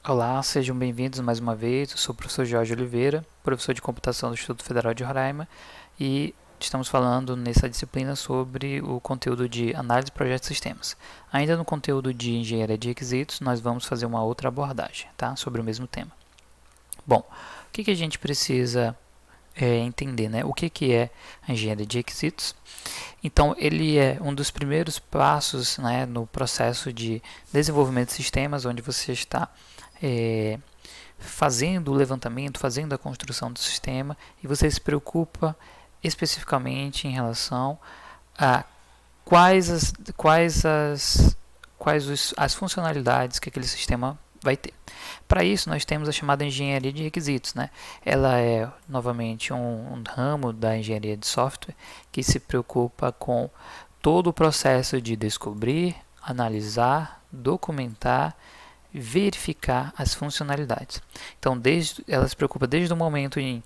Olá, sejam bem-vindos mais uma vez. Eu sou o professor Jorge Oliveira, professor de computação do Instituto Federal de Roraima, e estamos falando nessa disciplina sobre o conteúdo de análise de projetos e sistemas. Ainda no conteúdo de engenharia de requisitos, nós vamos fazer uma outra abordagem, tá? Sobre o mesmo tema. Bom, o que a gente precisa entender, né? O que é a engenharia de requisitos? Então, ele é um dos primeiros passos, né, no processo de desenvolvimento de sistemas, onde você está fazendo o levantamento, fazendo a construção do sistema, e você se preocupa especificamente em relação a quais as funcionalidades que aquele sistema vai ter. Para isso, nós temos a chamada engenharia de requisitos, né? Ela é, novamente, um ramo da engenharia de software que se preocupa com todo o processo de descobrir, analisar, documentar, verificar as funcionalidades. Então, ela se preocupa desde o momento em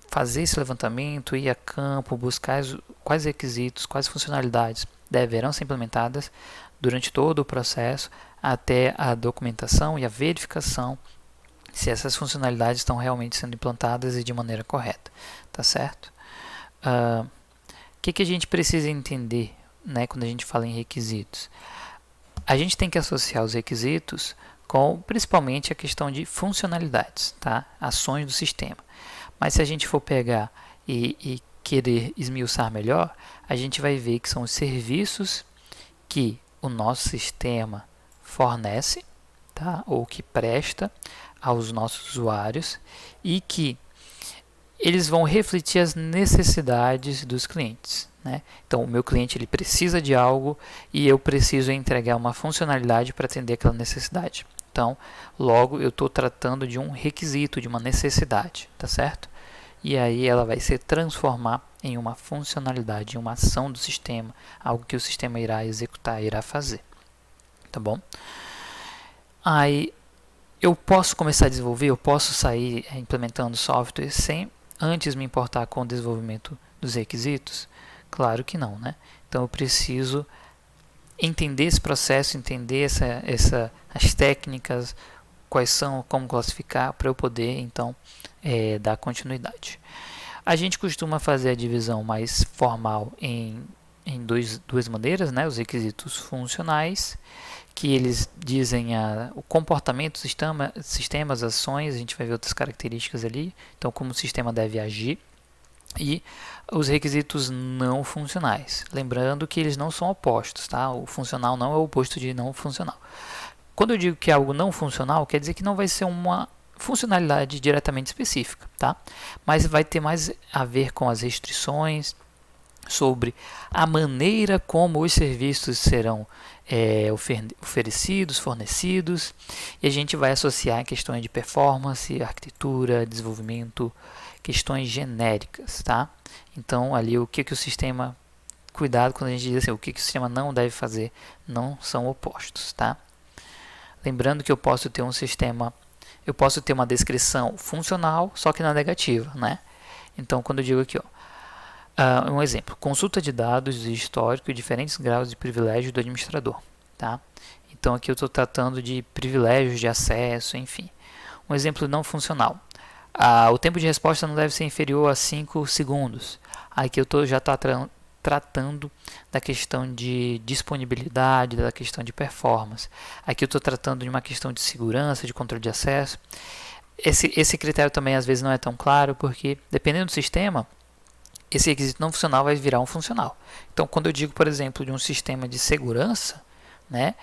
fazer esse levantamento, ir a campo, buscar quais requisitos, quais funcionalidades deverão ser implementadas durante todo o processo, até a documentação e a verificação se essas funcionalidades estão realmente sendo implantadas e de maneira correta, tá certo? O que a gente precisa entender, né, quando a gente fala em requisitos? A gente tem que associar os requisitos com principalmente a questão de funcionalidades, tá? Ações do sistema. Mas se a gente for pegar e querer esmiuçar melhor, a gente vai ver que são os serviços que o nosso sistema fornece, tá? Ou que presta aos nossos usuários, e que eles vão refletir as necessidades dos clientes, né? Então, o meu cliente ele precisa de algo e eu preciso entregar uma funcionalidade para atender aquela necessidade. Então, logo eu estou tratando de um requisito, de uma necessidade, tá certo? E aí ela vai se transformar em uma funcionalidade, em uma ação do sistema, algo que o sistema irá executar, irá fazer, tá bom? Aí eu posso começar a desenvolver, eu posso sair implementando software sem antes me importar com o desenvolvimento dos requisitos? Claro que não, né? Então eu preciso entender esse processo, entender as técnicas, quais são, como classificar, para eu poder então dar continuidade. A gente costuma fazer a divisão mais formal em duas maneiras, né? Os requisitos funcionais, que eles dizem o comportamento do sistema, sistemas, ações, a gente vai ver outras características ali, então como o sistema deve agir, e os requisitos não funcionais, lembrando que eles não são opostos, tá? O funcional não é o oposto de não funcional. Quando eu digo que é algo não funcional, quer dizer que não vai ser uma funcionalidade diretamente específica, tá? Mas vai ter mais a ver com as restrições, sobre a maneira como os serviços serão oferecidos, fornecidos, e a gente vai associar questões de performance, arquitetura, desenvolvimento, questões genéricas, tá? Então, ali o que o sistema, cuidado quando a gente diz assim, o que o sistema não deve fazer, não são opostos, tá? Lembrando que eu posso ter um sistema, eu posso ter uma descrição funcional, só que na negativa, né? Então, quando eu digo aqui, ó, um exemplo, consulta de dados e histórico e diferentes graus de privilégio do administrador, tá? Então aqui eu estou tratando de privilégios de acesso, enfim. Um exemplo não funcional. O tempo de resposta não deve ser inferior a 5 segundos. Aqui eu já estou tratando da questão de disponibilidade, da questão de performance. Aqui eu estou tratando de uma questão de segurança, de controle de acesso. Esse critério também às vezes não é tão claro, porque dependendo do sistema, esse requisito não funcional vai virar um funcional. Então, quando eu digo, por exemplo, de um sistema de segurança, né,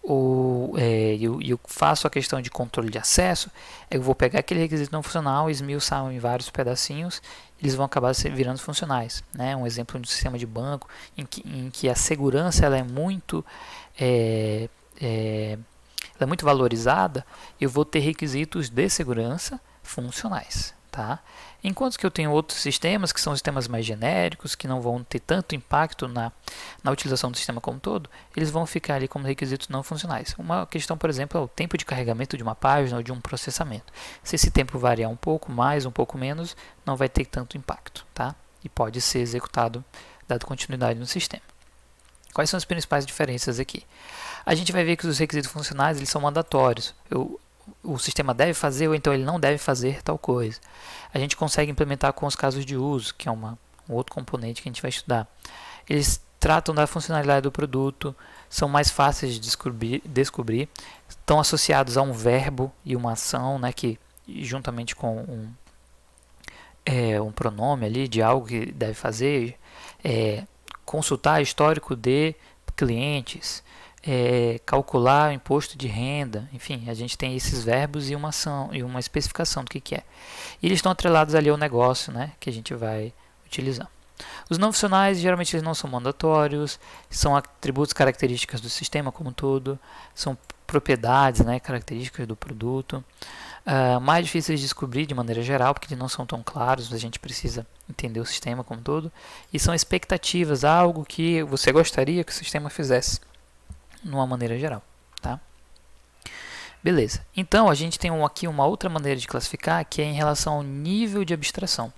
eu faço a questão de controle de acesso, eu vou pegar aquele requisito não funcional, esmiuçar em vários pedacinhos, eles vão acabar virando funcionais. Né? Um exemplo de um sistema de banco em que a segurança ela é muito valorizada, eu vou ter requisitos de segurança funcionais. Tá? Enquanto que eu tenho outros sistemas, que são sistemas mais genéricos, que não vão ter tanto impacto na utilização do sistema como um todo, eles vão ficar ali como requisitos não funcionais. Uma questão, por exemplo, é o tempo de carregamento de uma página ou de um processamento. Se esse tempo variar um pouco mais, um pouco menos, não vai ter tanto impacto, tá? E pode ser executado, dado continuidade no sistema. Quais são as principais diferenças aqui? A gente vai ver que os requisitos funcionais eles são mandatórios. O sistema deve fazer ou então ele não deve fazer tal coisa. A gente consegue implementar com os casos de uso, que é um outro componente que a gente vai estudar. Eles tratam da funcionalidade do produto, são mais fáceis de descobrir, estão associados a um verbo e uma ação, né, que juntamente com um pronome ali de algo que deve fazer, consultar histórico de clientes, calcular o imposto de renda, enfim, a gente tem esses verbos e uma ação e uma especificação do que é. E eles estão atrelados ali ao negócio, né, que a gente vai utilizar. Os não funcionais geralmente eles não são mandatórios, são atributos características do sistema como um todo, são propriedades, né, características do produto, mais difíceis de descobrir de maneira geral, porque eles não são tão claros, a gente precisa entender o sistema como um todo, e são expectativas, algo que você gostaria que o sistema fizesse, de uma maneira geral. Tá? Beleza, então a gente tem aqui uma outra maneira de classificar, que é em relação ao nível de abstração.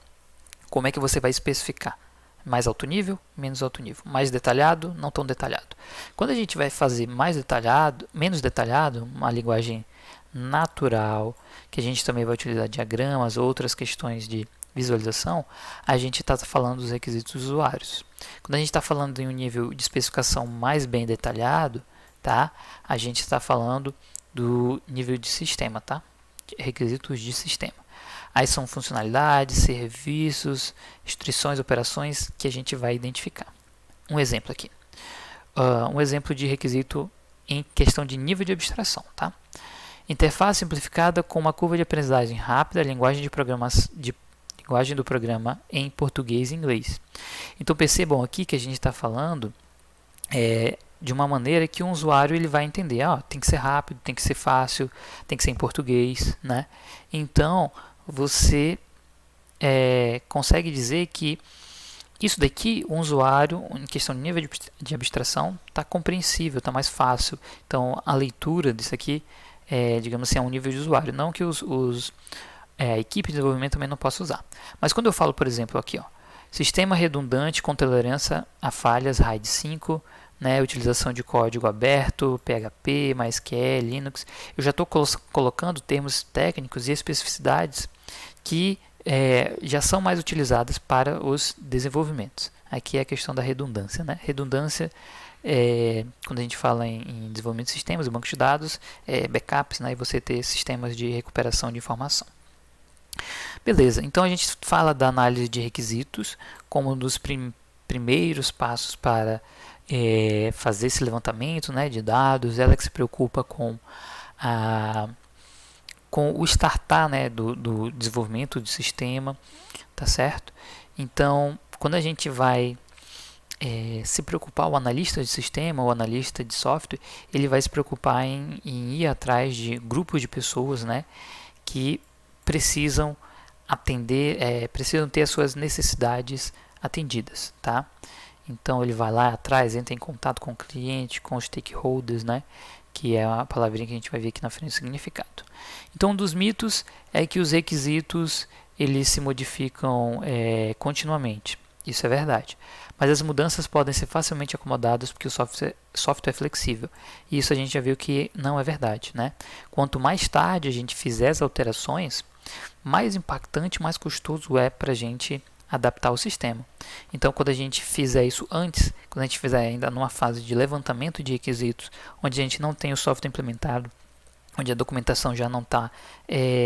Como é que você vai especificar? Mais alto nível, menos alto nível. Mais detalhado, não tão detalhado. Quando a gente vai fazer mais detalhado, menos detalhado, uma linguagem natural, que a gente também vai utilizar diagramas, outras questões de visualização, a gente está falando dos requisitos dos usuários. Quando a gente está falando em um nível de especificação mais bem detalhado, tá? A gente está falando do nível de sistema, tá? Requisitos de sistema. Aí são funcionalidades, serviços, instruções, operações que a gente vai identificar. Um exemplo aqui. Um exemplo de requisito em questão de nível de abstração. Tá? Interface simplificada com uma curva de aprendizagem rápida, linguagem do programa em português e inglês. Então percebam aqui que a gente está falando de uma maneira que um usuário ele vai entender. Tem que ser rápido, tem que ser fácil, tem que ser em português. Né? Então você consegue dizer que isso daqui, um usuário, em questão de nível de abstração, está compreensível, está mais fácil. Então, a leitura disso aqui, digamos assim, é um nível de usuário. Não que a equipe de desenvolvimento também não possa usar. Mas quando eu falo, por exemplo, aqui, sistema redundante com tolerância a falhas RAID 5, né, utilização de código aberto, PHP, MySQL, Linux, eu já estou colocando termos técnicos e especificidades que já são mais utilizadas para os desenvolvimentos. Aqui é a questão da redundância. Né? Redundância, quando a gente fala em desenvolvimento de sistemas, banco de dados, backups, né? E você ter sistemas de recuperação de informação. Beleza, então a gente fala da análise de requisitos como um dos primeiros passos para fazer esse levantamento, né, de dados. Ela que se preocupa com o startar, né, do desenvolvimento do sistema, tá certo? Então, quando a gente vai se preocupar, o analista de sistema, o analista de software, ele vai se preocupar em ir atrás de grupos de pessoas, né, que precisam atender, precisam ter as suas necessidades atendidas, tá? Então ele vai lá atrás, entra em contato com o cliente, com os stakeholders, né? Que é a palavrinha que a gente vai ver aqui na frente do significado. Então um dos mitos é que os requisitos eles se modificam continuamente. Isso é verdade. Mas as mudanças podem ser facilmente acomodadas porque o software é flexível. E isso a gente já viu que não é verdade, né? Quanto mais tarde a gente fizer as alterações, mais impactante, mais custoso é para a gente adaptar o sistema. Então, quando a gente fizer isso antes, quando a gente fizer ainda numa fase de levantamento de requisitos, onde a gente não tem o software implementado, onde a documentação já não está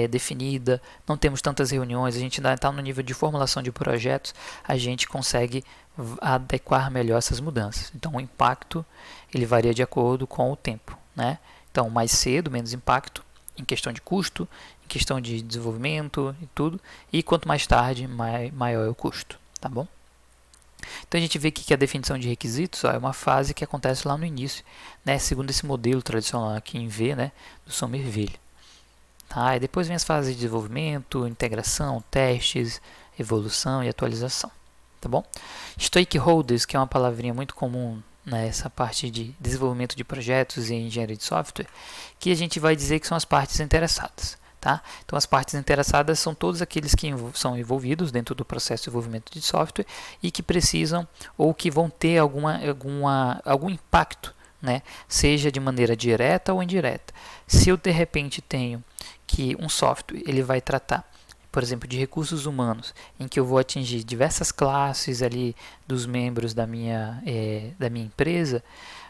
definida, não temos tantas reuniões, a gente ainda está no nível de formulação de projetos, a gente consegue adequar melhor essas mudanças. Então, o impacto ele varia de acordo com o tempo, né? Então, mais cedo, menos impacto em questão de custo, em questão de desenvolvimento e tudo, e quanto mais tarde, maior é o custo, tá bom? Então a gente vê que a definição de requisitos é uma fase que acontece lá no início, né, segundo esse modelo tradicional aqui em V, né, do Somerville. Tá? E depois vem as fases de desenvolvimento, integração, testes, evolução e atualização. Tá bom? Stakeholders, que é uma palavrinha muito comum nessa parte de desenvolvimento de projetos e engenharia de software, que a gente vai dizer que são as partes interessadas. Tá? Então, as partes interessadas são todos aqueles que são envolvidos dentro do processo de desenvolvimento de software e que precisam ou que vão ter algum impacto, né? Seja de maneira direta ou indireta. Se eu, de repente, tenho que um software ele vai tratar, por exemplo, de recursos humanos, em que eu vou atingir diversas classes ali dos membros da minha empresa,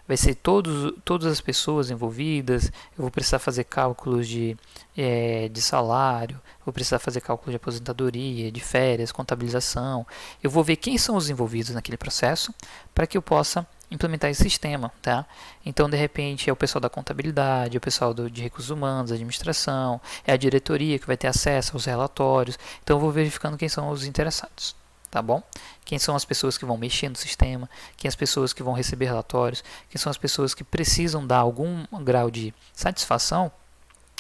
vai ser todas as pessoas envolvidas, eu vou precisar fazer cálculos de salário, vou precisar fazer cálculo de aposentadoria, de férias, contabilização. Eu vou ver quem são os envolvidos naquele processo para que eu possa implementar esse sistema, tá? Então, de repente, é o pessoal da contabilidade, é o pessoal de recursos humanos, administração, é a diretoria que vai ter acesso aos relatórios. Então, eu vou verificando quem são os interessados, tá bom? Quem são as pessoas que vão mexer no sistema, quem são as pessoas que vão receber relatórios, quem são as pessoas que precisam dar algum grau de satisfação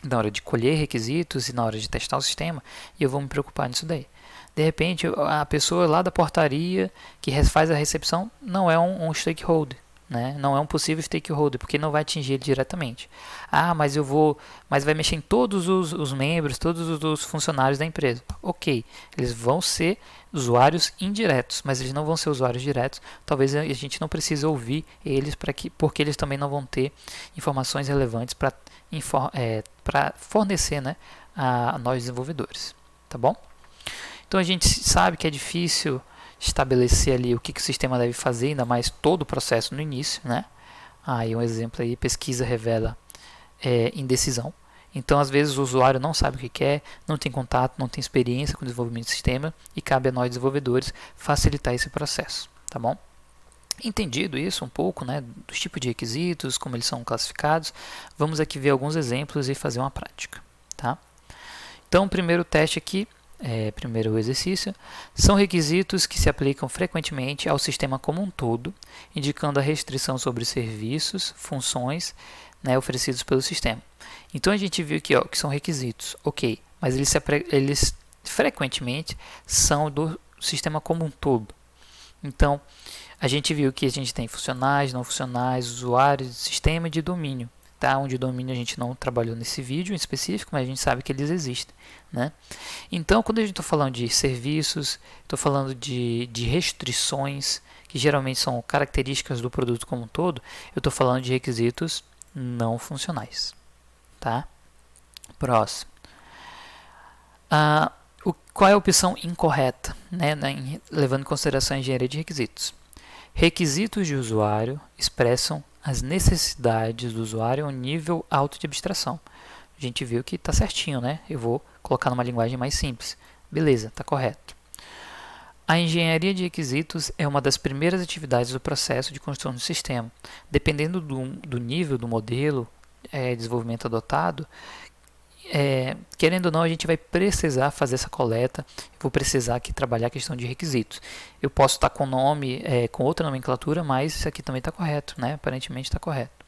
na hora de colher requisitos e na hora de testar o sistema, e eu vou me preocupar nisso daí. De repente, a pessoa lá da portaria que faz a recepção não é um stakeholder, né? Não é um possível stakeholder, porque não vai atingir ele diretamente. Ah, mas vai mexer em todos os membros, todos os funcionários da empresa. Ok, eles vão ser usuários indiretos, mas eles não vão ser usuários diretos. Talvez a gente não precise ouvir eles porque eles também não vão ter informações relevantes para fornecer, né, a nós desenvolvedores, tá bom? Então a gente sabe que é difícil estabelecer ali o que o sistema deve fazer, ainda mais todo o processo no início, né? Aí um exemplo aí, pesquisa revela indecisão. Então às vezes o usuário não sabe o que quer, não tem contato, não tem experiência com o desenvolvimento do sistema e cabe a nós desenvolvedores facilitar esse processo, tá bom? Entendido isso um pouco, né, dos tipos de requisitos, como eles são classificados, vamos aqui ver alguns exemplos e fazer uma prática, tá? Então o primeiro teste aqui, primeiro exercício, são requisitos que se aplicam frequentemente ao sistema como um todo, indicando a restrição sobre serviços, funções, né, oferecidos pelo sistema. Então a gente viu aqui que são requisitos, ok, mas eles frequentemente são do sistema como um todo. Então a gente viu que a gente tem funcionais, não funcionais, usuários, de sistema e de domínio. Tá? Onde domínio a gente não trabalhou nesse vídeo em específico, mas a gente sabe que eles existem, né? Então, quando a gente está falando de serviços, estou falando de restrições, que geralmente são características do produto como um todo, eu estou falando de requisitos não funcionais. Tá? Próximo. Qual é a opção incorreta, né, levando em consideração a engenharia de requisitos? Requisitos de usuário expressam as necessidades do usuário a um nível alto de abstração. A gente viu que está certinho, né? Eu vou colocar numa linguagem mais simples. Beleza, está correto. A engenharia de requisitos é uma das primeiras atividades do processo de construção do sistema. Dependendo do nível do modelo de desenvolvimento adotado, querendo ou não, a gente vai precisar fazer essa coleta. Vou precisar aqui trabalhar a questão de requisitos. Eu posso estar com nome, com outra nomenclatura, mas isso aqui também está correto, né? Aparentemente está correto.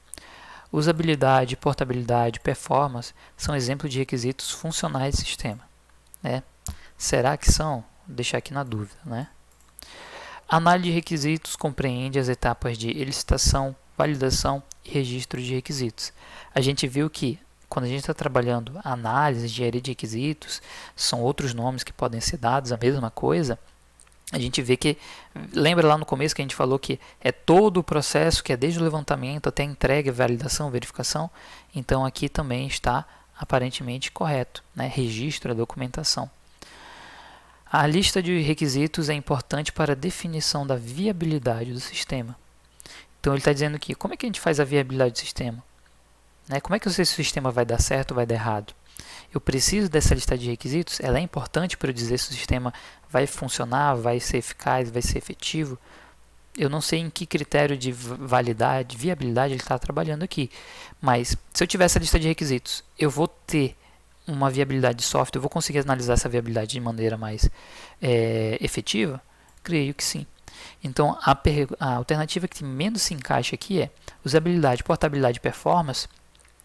Usabilidade, portabilidade, performance são exemplos de requisitos funcionais do sistema, né? Será que são? Vou deixar aqui na dúvida, né? A análise de requisitos compreende as etapas de elicitação, validação e registro de requisitos. A gente viu que quando a gente está trabalhando análise, engenharia de requisitos, são outros nomes que podem ser dados, a mesma coisa. A gente vê que, lembra lá no começo que a gente falou que é todo o processo, que é desde o levantamento até a entrega, validação, verificação. Então aqui também está aparentemente correto, né? Registro, a documentação. A lista de requisitos é importante para a definição da viabilidade do sistema. Então ele está dizendo aqui, como é que a gente faz a viabilidade do sistema? Como é que eu sei se o sistema vai dar certo ou vai dar errado? Eu preciso dessa lista de requisitos? Ela é importante para eu dizer se o sistema vai funcionar, vai ser eficaz, vai ser efetivo? Eu não sei em que critério de validade, viabilidade ele está trabalhando aqui. Mas se eu tiver essa lista de requisitos, eu vou ter uma viabilidade de software, eu vou conseguir analisar essa viabilidade de maneira mais efetiva? Creio que sim. Então, a alternativa que menos se encaixa aqui é usabilidade, portabilidade e performance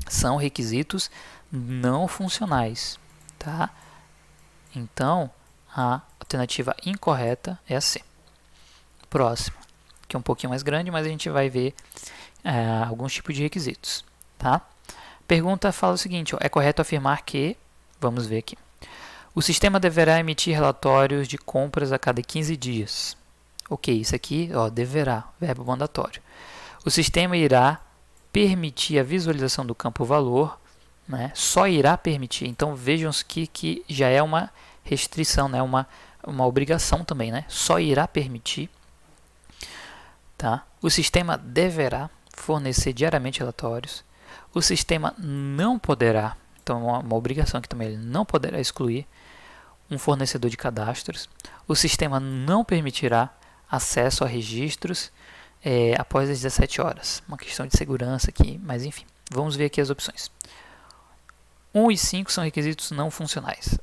são requisitos não funcionais, tá? Então, a alternativa incorreta é a C. Próximo, que é um pouquinho mais grande, mas a gente vai ver alguns tipos de requisitos, tá? Pergunta fala o seguinte, é correto afirmar que Vamos ver aqui. O sistema deverá emitir relatórios de compras a cada 15 dias. Ok, isso aqui, ó, deverá, verbo mandatório. O sistema irá permitir a visualização do campo valor, né? Só irá permitir. Então vejam que já é uma restrição, né? uma obrigação também, né? Só irá permitir. Tá? O sistema deverá fornecer diariamente relatórios. O sistema não poderá, então uma obrigação aqui também, ele não poderá excluir um fornecedor de cadastros. O sistema não permitirá acesso a registros após as 17 horas. Uma questão de segurança aqui, mas enfim. Vamos ver aqui as opções. 1 e 5 são requisitos não funcionais.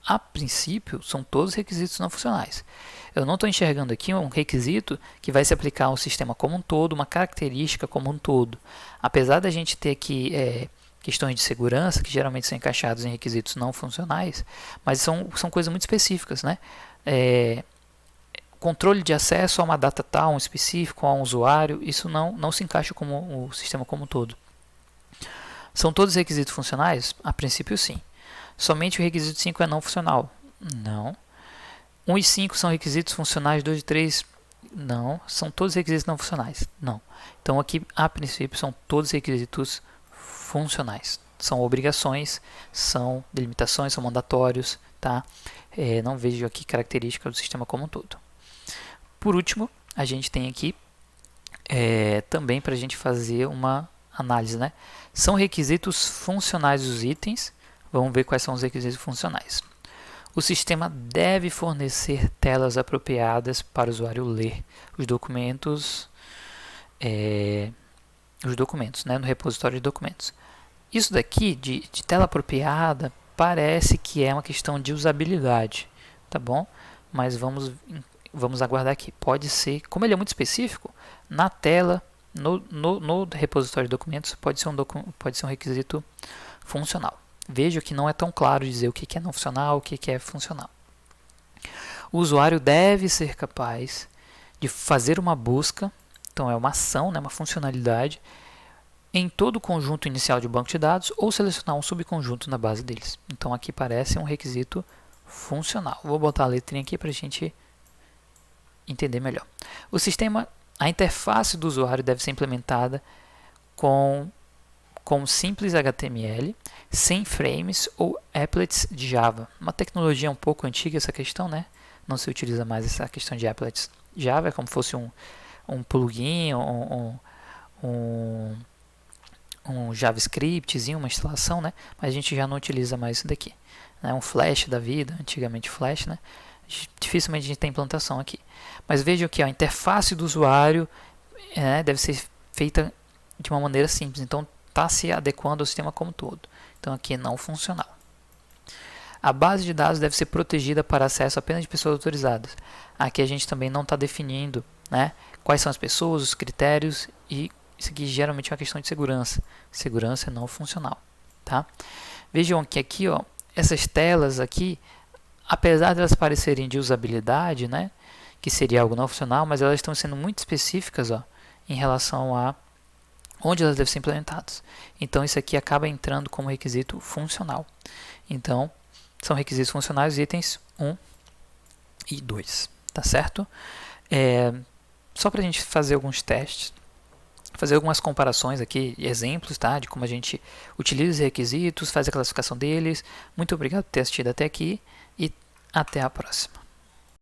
A princípio, são todos requisitos não funcionais. Eu não estou enxergando aqui um requisito que vai se aplicar ao sistema como um todo, uma característica como um todo. Apesar da gente ter aqui questões de segurança, que geralmente são encaixadas em requisitos não funcionais, mas são coisas muito específicas, né? Controle de acesso a uma data tal, um específico, a um usuário, isso não se encaixa como o sistema como um todo. São todos requisitos funcionais? A princípio, sim. Somente o requisito 5 é não funcional? Não. 1 e 5 são requisitos funcionais, 2 e 3? Não. São todos requisitos não funcionais? Não. Então, aqui, a princípio, são todos requisitos funcionais. São obrigações, são delimitações, são mandatórios, tá? Não vejo aqui característica do sistema como um todo. Por último, a gente tem aqui também para a gente fazer uma análise, né? São requisitos funcionais os itens. Vamos ver quais são os requisitos funcionais. O sistema deve fornecer telas apropriadas para o usuário ler os documentos, né, no repositório de documentos. Isso daqui, de tela apropriada, parece que é uma questão de usabilidade, tá bom? Mas vamos aguardar aqui. Pode ser, como ele é muito específico, na tela, no repositório de documentos, pode ser um requisito funcional. Veja que não é tão claro dizer o que é não funcional, o que é funcional. O usuário deve ser capaz de fazer uma busca, então é uma ação, né, uma funcionalidade, em todo o conjunto inicial de banco de dados ou selecionar um subconjunto na base deles. Então aqui parece um requisito funcional. Vou botar a letrinha aqui para a gente entender melhor. O sistema, a interface do usuário deve ser implementada com simples HTML, sem frames ou applets de Java. Uma tecnologia um pouco antiga essa questão, né? Não se utiliza mais essa questão de applets. Java é como se fosse um plugin, um JavaScriptzinho, uma instalação, né? Mas a gente já não utiliza mais isso daqui. Né? Um Flash da vida, antigamente Flash, né? Dificilmente a gente tem implantação aqui. Mas vejam que a interface do usuário deve ser feita de uma maneira simples. Então, está se adequando ao sistema como um todo. Então, aqui é não funcional. A base de dados deve ser protegida para acesso apenas de pessoas autorizadas. Aqui a gente também não está definindo, né, quais são as pessoas, os critérios, e isso aqui geralmente é uma questão de segurança. Segurança é não funcional. Tá? Vejam que aqui, ó, essas telas aqui, apesar de elas parecerem de usabilidade, né, que seria algo não funcional, mas elas estão sendo muito específicas, ó, em relação a onde elas devem ser implementadas. Então, isso aqui acaba entrando como requisito funcional. Então, são requisitos funcionais os itens 1 e 2. Tá certo? Só para a gente fazer alguns testes, fazer algumas comparações aqui, exemplos, tá? De como a gente utiliza os requisitos, faz a classificação deles. Muito obrigado por ter assistido até aqui e até a próxima.